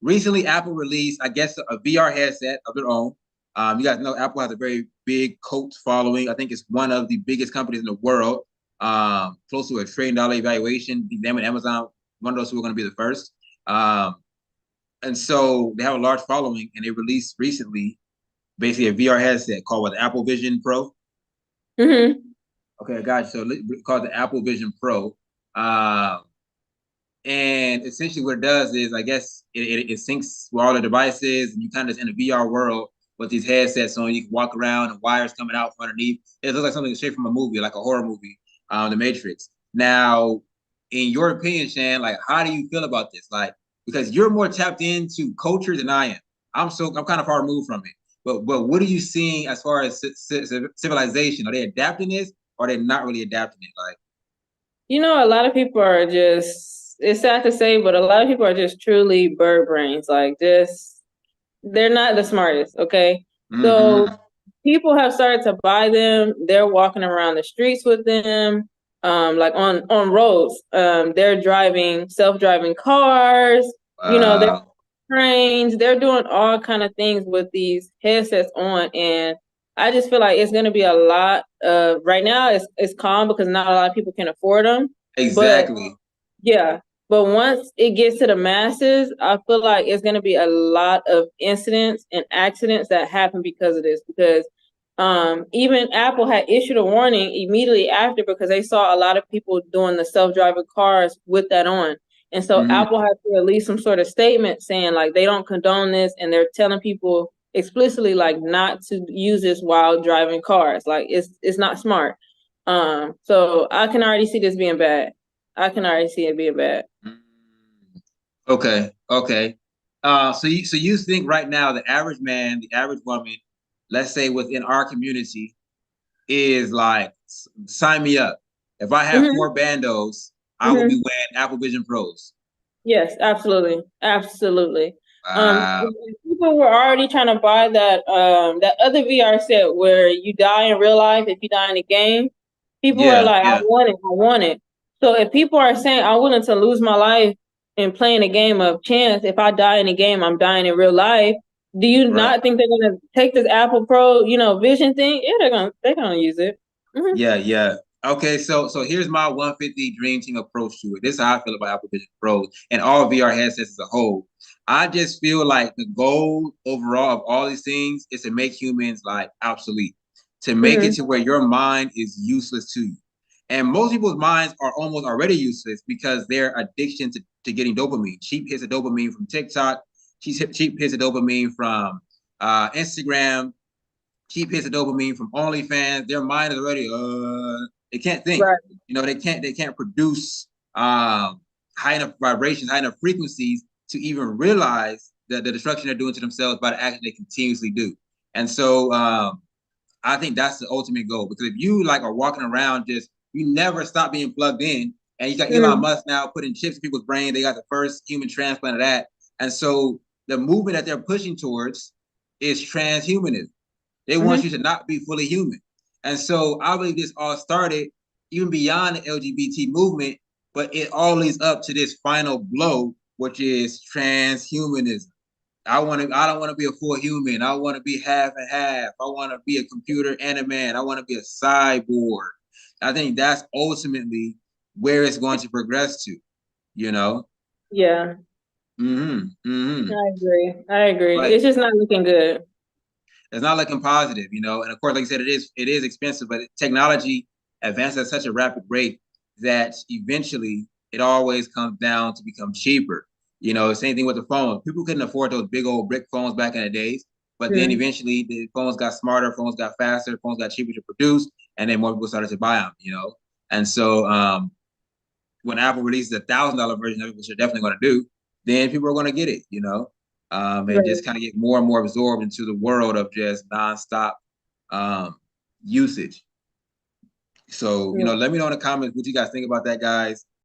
recently Apple released, I guess, a VR headset of their own. You guys know Apple has a very big cult following. I think it's one of the biggest companies in the world. Close to $1 trillion evaluation. Them and Amazon, one of those who are going to be the first. Um, and so they have a large following, and they released recently basically a VR headset called what, the Apple Vision Pro. Hmm. Okay, I got you. So called the Apple Vision Pro. Um, And essentially, what it does is, I guess, it syncs with all the devices, and you kind of in a VR world with these headsets on. You can walk around, and wires coming out from underneath. It looks like something straight from a movie, like a horror movie, The Matrix. Now, in your opinion, Shan, like, how do you feel about this? Like, because you're more tapped into culture than I am. I'm kind of far removed from it. But what are you seeing as far as civilization? Are they adapting this, or are they not really adapting it? Like, A lot of people are just, it's sad to say, but a lot of people are just truly bird brains. Like, just, they're not the smartest, okay? So mm-hmm, people have started to buy them. They're walking around the streets with them, like on roads. They're driving self-driving cars. They're wow. trains. They're doing all kind of things with these headsets on, and I just feel like it's going to be a lot of. Right now, it's calm because not a lot of people can afford them, but Exactly. yeah. But once it gets to the masses, I feel like it's going to be a lot of incidents and accidents that happen because of this. Because even Apple had issued a warning immediately after because they saw a lot of people doing the self-driving cars with that on. And so Mm-hmm. Apple had to release some sort of statement saying like they don't condone this, and they're telling people explicitly like not to use this while driving cars. Like it's not smart. So I can already see this being bad. I can already see it being bad. Mm. Okay, okay. So you think right now the average man, the average woman, let's say within our community, is like, sign me up. If I have Hmm. four bandos, I will be Hmm. wearing Apple Vision Pros. Yes, absolutely, absolutely. Wow. People were already trying to buy that other VR set where you die in real life if you die in the game. People are Yeah, like, I yeah, want it, I want it. So if people are saying I'm willing to lose my life in playing a game of chance, if I die in the game, I'm dying in real life. Do you right. not think they're gonna take this Apple Pro, Vision thing? Yeah, they're gonna use it. Hmm. Yeah, yeah. Okay, so here's my 150 Dream Team approach to it. This is how I feel about Apple Vision Pros and all VR headsets as a whole. I just feel like the goal overall of all these things is to make humans like obsolete, to make it Hmm. to where your mind is useless to you. And most people's minds are almost already useless because their addiction to getting dopamine. Cheap hits of dopamine from TikTok, cheap hits of dopamine from Instagram, cheap hits of dopamine from OnlyFans. Their mind is already they can't think. Right. They can't produce high enough vibrations, high enough frequencies to even realize the destruction they're doing to themselves by the action they continuously do. And so I think that's the ultimate goal, because if you like are walking around just, you never stop being plugged in, and you got Elon Hmm. Musk now putting chips in people's brain. They got the first human transplant of that, and so the movement that they're pushing towards is transhumanism. They want you Hmm. to not be fully human. And so I believe this all started even beyond the LGBT movement, but it all leads up to this final blow, which is transhumanism. I don't want to be a full human. I want to be half and half. I want to be a computer and a man. I want to be a cyborg. I think that's ultimately where it's going to progress to, you know? Yeah, Mm-hmm. Mm-hmm. I agree. I agree. But It's just not looking good. it's not looking positive, And of course, like I said, it is expensive, but technology advances at such a rapid rate that eventually it always comes down to become cheaper. Same thing with the phone. People couldn't afford those big old brick phones back in the days, but then Mm. eventually the phones got smarter, phones got faster, phones got cheaper to produce, and then more people started to buy them. And so when Apple releases $1,000 version of it, which they're definitely going to do, then people are going to get it, and Right. just kind of get more and more absorbed into the world of just nonstop um, usage. So, Yeah. let me know in the comments what you guys think about that, guys.